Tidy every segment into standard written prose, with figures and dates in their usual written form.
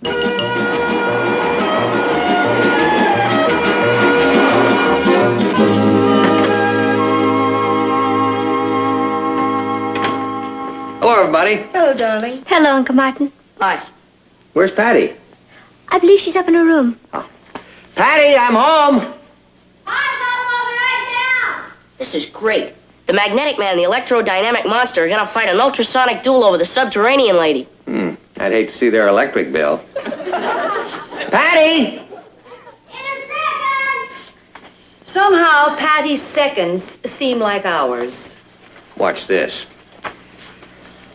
Hello, everybody. Hello, darling. Hello, Uncle Martin. Hi. Where's Patty? I believe she's up in her room. Oh. Patty, I'm home. This is great. The magnetic man and the electrodynamic monster are gonna fight an ultrasonic duel over the subterranean lady. I'd hate to see their electric bill. Patty! Somehow, Patty's seconds seem like hours. Watch this.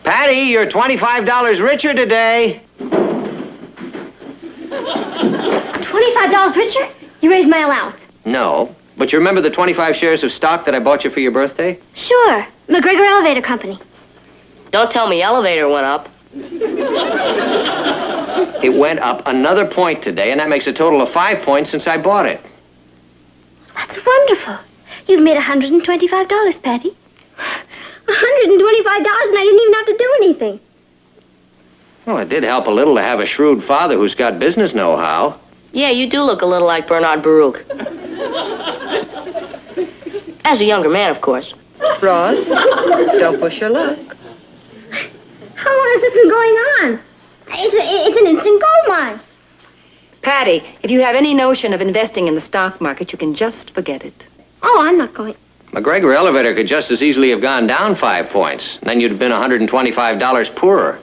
Patty, you're $25 richer today. $25 richer? You raised my allowance. No, but you remember the 25 shares of stock that I bought you for your birthday? Sure. McGregor Elevator Company. Don't tell me elevator went up. It went up another point today, and that makes a total of 5 points since I bought it. That's wonderful. You've made $125, Patty. $125 and I didn't even have to do anything. Well, it did help a little to have a shrewd father who's got business know-how. Yeah, you do look a little like Bernard Baruch. As a younger man, of course. Ross, don't push your luck. How long has this been going on? It's an instant gold mine. Patty, if you have any notion of investing in the stock market, you can just forget it. Oh, I'm not going. McGregor Elevator could just as easily have gone down 5 points. Then you'd have been $125 poorer.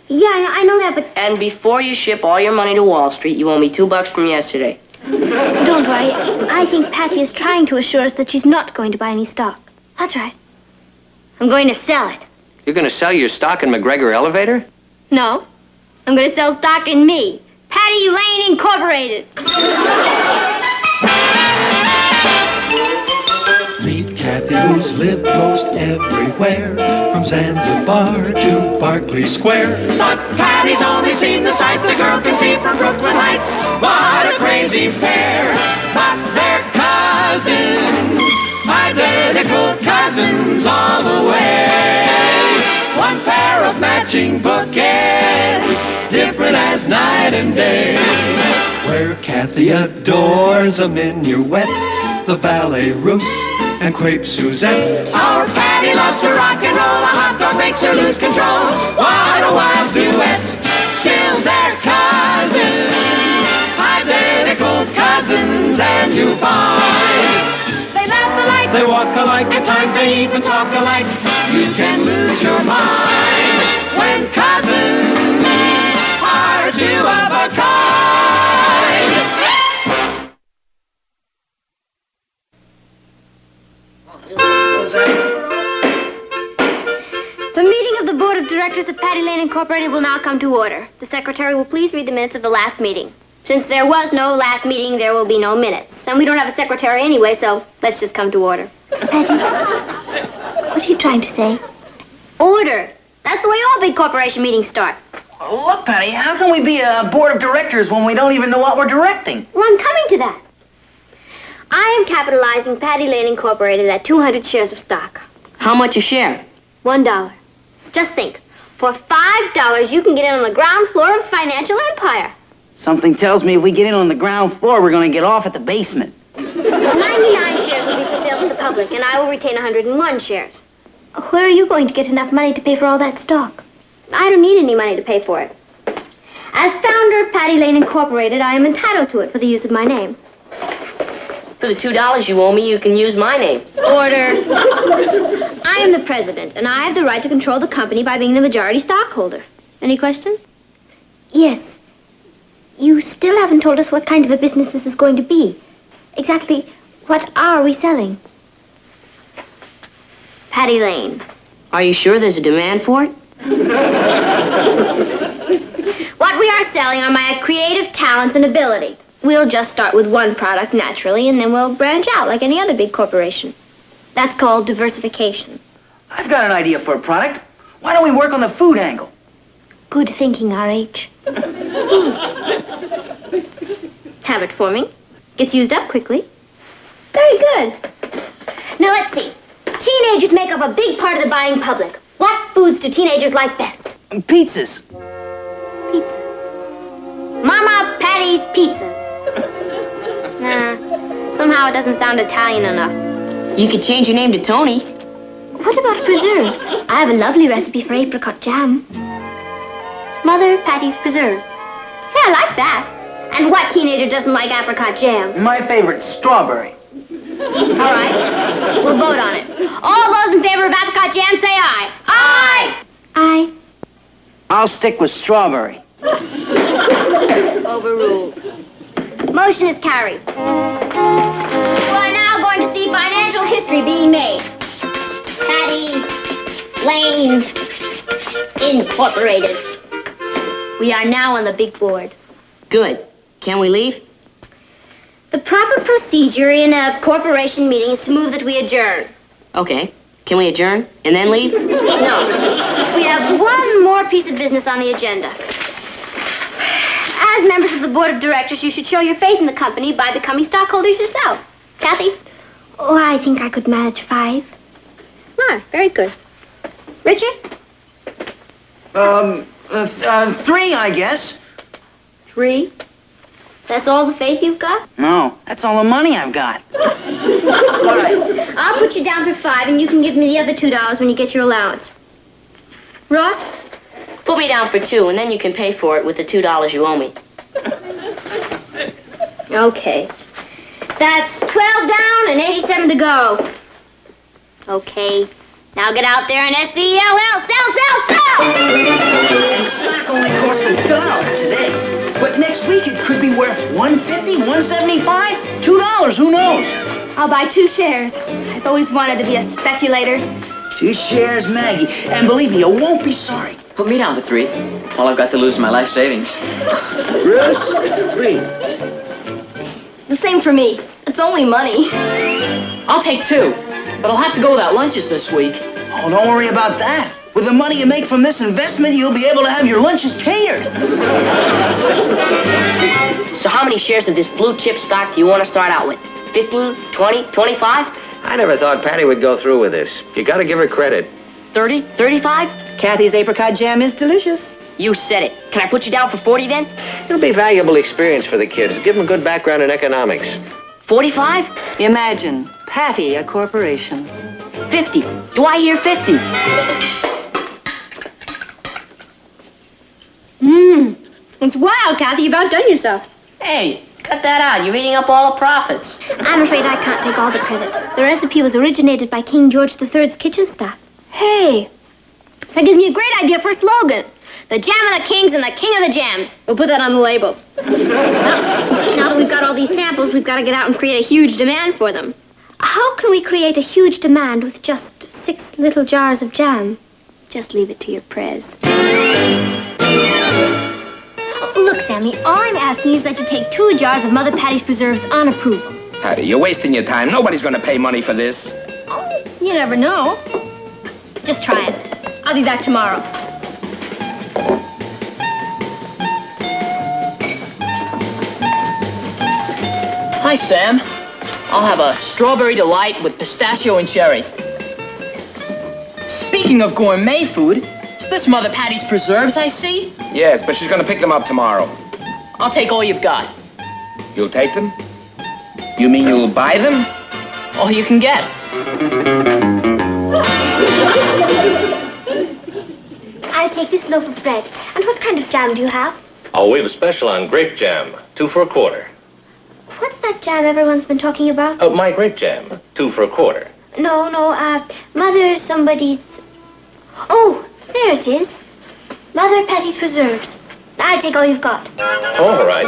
Yeah, I know that, but And before you ship all your money to Wall Street, you owe me $2 from yesterday. don't worry. I think Patty is trying to assure us that she's not going to buy any stock. That's right. I'm going to sell it. You're going to sell your stock in McGregor Elevator? No, I'm going to sell stock in me. Patty Lane Incorporated. Meet Kathy, who's lived most everywhere, from Zanzibar to Berkeley Square. But Patty's only seen the sights a girl can see from Brooklyn Heights. What a crazy pair, but they're cousins, identical cousins all the way. One pair of matching bookends, different as night and day. Where Kathy adores a minuet, the ballet russe, and crepe Suzette. Our Patty loves to rock and roll, a hot dog makes her lose control. What a wild duet, still they're cousins, identical cousins, and you find they laugh alike, they walk alike, at times they even talk alike. You can lose your mind when cousins are two of a kind. The meeting of the Board of Directors of Patty Lane Incorporated will now come to order. The secretary will please read the minutes of the last meeting. Since there was no last meeting, there will be no minutes. And we don't have a secretary anyway, so let's just come to order. Patty, what are you trying to say? Order. That's the way all big corporation meetings start. Look, Patty, how can we be a board of directors when we don't even know what we're directing? Well, I'm coming to that. I am capitalizing Patty Lane Incorporated at 200 shares of stock. How much a share? $1. Just think, for $5, you can get in on the ground floor of financial empire. Something tells me if we get in on the ground floor, we're going to get off at the basement. 99 shares will be for sale to the public, and I will retain 101 shares. Where are you going to get enough money to pay for all that stock? I don't need any money to pay for it. As founder of Patty Lane Incorporated, I am entitled to it for the use of my name. For the $2 you owe me, you can use my name. Order. I am the president, and I have the right to control the company by being the majority stockholder. Any questions? Yes. You still haven't told us what kind of a business this is going to be. Exactly what are we selling? Patty Lane. Are you sure there's a demand for it? What we are selling are my creative talents and ability. We'll just start with one product naturally, and then we'll branch out like any other big corporation. That's called diversification. I've got an idea for a product. Why don't we work on the food angle? Good thinking, R.H. Habit forming. Gets used up quickly. Very good. Now let's see. Teenagers make up a big part of the buying public. What foods do teenagers like best? Pizzas. Pizza. pizzas. Nah, somehow it doesn't sound Italian enough. You could change your name to Tony. What about preserves? I have a lovely recipe for apricot jam. Mother Patty's preserves. Hey, I like that. And what teenager doesn't like apricot jam? My favorite, strawberry. All right, we'll vote on it. All those in favor of apricot jam, say aye. Aye! Aye. I'll stick with strawberry. Overruled. Motion is carried. You are now going to see financial history being made. Patty Lane Incorporated. We are now on the big board. Good. Can we leave? The proper procedure in a corporation meeting is to move that we adjourn. Okay. Can we adjourn and then leave? No. We have one more piece of business on the agenda. As members of the board of directors, you should show your faith in the company by becoming stockholders yourselves. Kathy? Oh, I think I could manage 5. Ah, very good. Richard? 3, I guess. 3? That's all the faith you've got? No, that's all the money I've got. All right. I'll put you down for 5, and you can give me the other $2 when you get your allowance. Ross? Put me down for 2, and then you can pay for it with the $2 you owe me. Okay. That's 12 down and 87 to go. Okay. Now get out there and SELL. Sell! And the stock only costs $1 today. But next week it could be worth $1.50, $1.75, $2, who knows? I'll buy 2 shares. I've always wanted to be a speculator. 2 shares, Maggie. And believe me, you won't be sorry. Put me down for 3. All I've got to lose is my life savings. Bruce, 3. The same for me. It's only money. I'll take 2, but I'll have to go without lunches this week. Oh, don't worry about that. With the money you make from this investment, you'll be able to have your lunches catered. So how many shares of this blue chip stock do you want to start out with? 15, 20, 25? I never thought Patty would go through with this. You gotta give her credit. 30, 35? Kathy's apricot jam is delicious. You said it. Can I put you down for 40 then? It'll be valuable experience for the kids. Give them a good background in economics. 45? Imagine, Patty, a corporation. 50. Do I hear 50? It's wild, Kathy. You've outdone yourself. Hey, cut that out. You're eating up all the profits. I'm afraid I can't take all the credit. The recipe was originated by King George III's kitchen staff. Hey, that gives me a great idea for a slogan. The jam of the kings and the king of the jams. We'll put that on the labels. Now that we've got all these samples, we've got to get out and create a huge demand for them. How can we create a huge demand with just 6 little jars of jam? Just leave it to your prez. Look, Sammy, all I'm asking is that you take 2 jars of Mother Patty's preserves on approval. Patty, you're wasting your time. Nobody's going to pay money for this. Oh, you never know. Just try it. I'll be back tomorrow. Hi, Sam. I'll have a strawberry delight with pistachio and cherry. Speaking of gourmet food, is this Mother Patty's preserves I see? Yes, but she's going to pick them up tomorrow. I'll take all you've got. You'll take them? You mean you'll buy them? All you can get. I'll take this loaf of bread. And what kind of jam do you have? Oh, we have a special on grape jam, 2 for $1. What's that jam everyone's been talking about? Oh, my grape jam, 2 for $1. No, Mother somebody's... Oh, there it is. Mother Patty's preserves. I'll take all you've got. All right.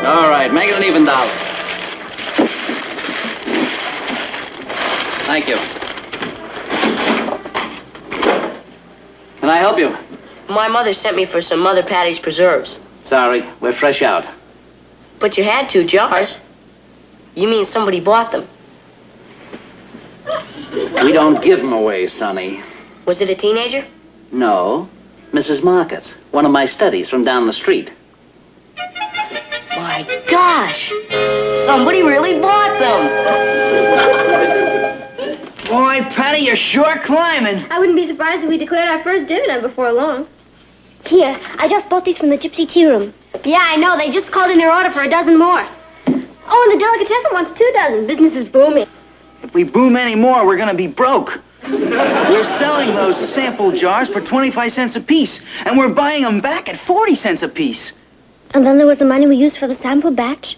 All right, make it an even $1. Thank you. Can I help you? My mother sent me for some Mother Patty's preserves. Sorry, we're fresh out. But you had 2 jars. You mean somebody bought them? We don't give them away, Sonny. Was it a teenager? No, Mrs. Marcus, one of my studies from down the street. My gosh! Somebody really bought them! Boy, Patty, you're sure climbing. I wouldn't be surprised if we declared our first dividend before long. Here, I just bought these from the Gypsy Tea Room. Yeah, I know. They just called in their order for a dozen more. Oh, and the delicatessen wants 2 dozen. Business is booming. If we boom any more, we're gonna be broke. We're selling those sample jars for 25 cents a piece, and we're buying them back at 40 cents a piece. And then there was the money we used for the sample batch.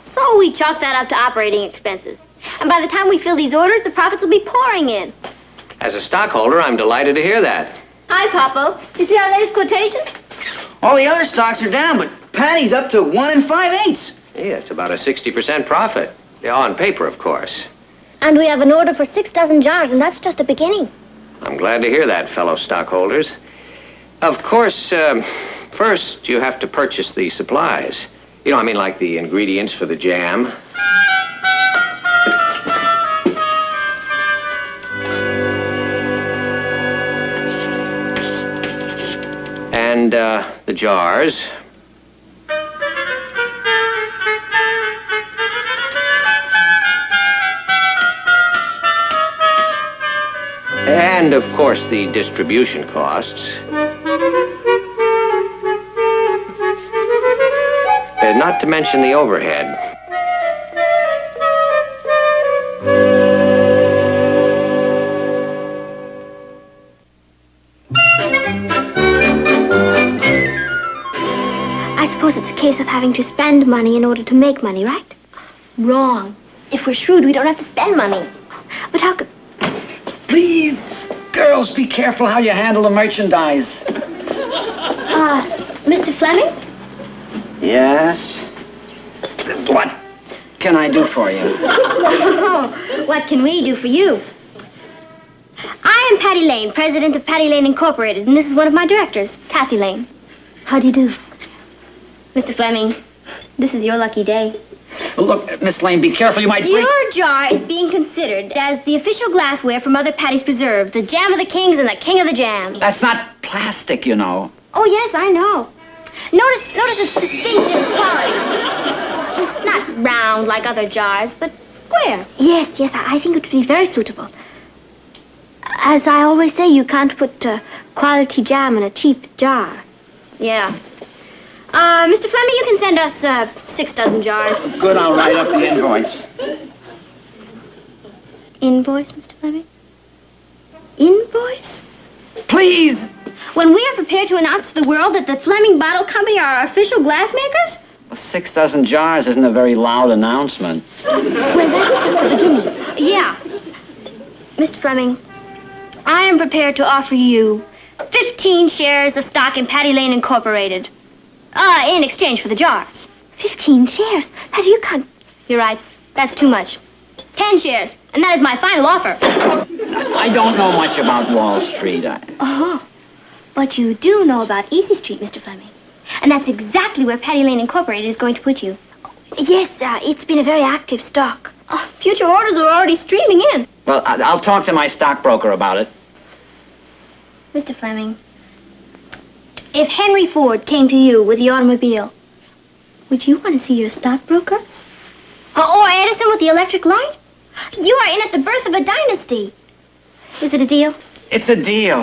So we chalked that up to operating expenses. And by the time we fill these orders, the profits will be pouring in. As a stockholder, I'm delighted to hear that. Hi, Popo. Did you see our latest quotation? All the other stocks are down, but Patty's up to 1 5/8. Yeah, it's about a 60% profit. Yeah, on paper, of course. And we have an order for 6 dozen jars, and that's just a beginning. I'm glad to hear that, fellow stockholders. Of course, first you have to purchase the supplies. You know, I mean like the ingredients for the jam. And the jars. And, of course, the distribution costs. Not to mention the overhead. I suppose it's a case of having to spend money in order to make money, right? Wrong. If we're shrewd, we don't have to spend money. But how could... Please, girls, be careful how you handle the merchandise. Mr. Fleming? Yes? What can I do for you? Oh, what can we do for you? I am Patty Lane, president of Patty Lane Incorporated, and this is one of my directors, Kathy Lane. How do you do? Mr. Fleming, this is your lucky day. Look, Miss Lane, be careful, you might break... Your jar is being considered as the official glassware for Mother Patty's Preserve, the jam of the kings and the king of the jam. That's not plastic, you know. Oh, yes, I know. Notice its distinctive quality. Not round like other jars, but square. Yes, I think it would be very suitable. As I always say, you can't put quality jam in a cheap jar. Yeah. Mr. Fleming, you can send us 6 dozen jars. Good, I'll write up the invoice. Invoice, Mr. Fleming? Invoice? Please! When we are prepared to announce to the world that the Fleming Bottle Company are our official glass makers? Well, 6 dozen jars isn't a very loud announcement. Well, that's just a beginning. Yeah. Mr. Fleming, I am prepared to offer you 15 shares of stock in Patty Lane Incorporated. In exchange for the jars. 15 shares? Patty, you can't... You're right. That's too much. 10 shares. And that is my final offer. I don't know much about Wall Street. Oh. But you do know about Easy Street, Mr. Fleming. And that's exactly where Patty Lane Incorporated is going to put you. Yes, it's been a very active stock. Future orders are already streaming in. Well, I'll talk to my stockbroker about it. Mr. Fleming, if Henry Ford came to you with the automobile, would you want to see your stockbroker? Or Edison with the electric light? You are in at the birth of a dynasty. Is it a deal? It's a deal.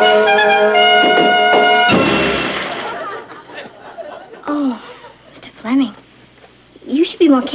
Oh, Mr. Fleming, you should be more careful.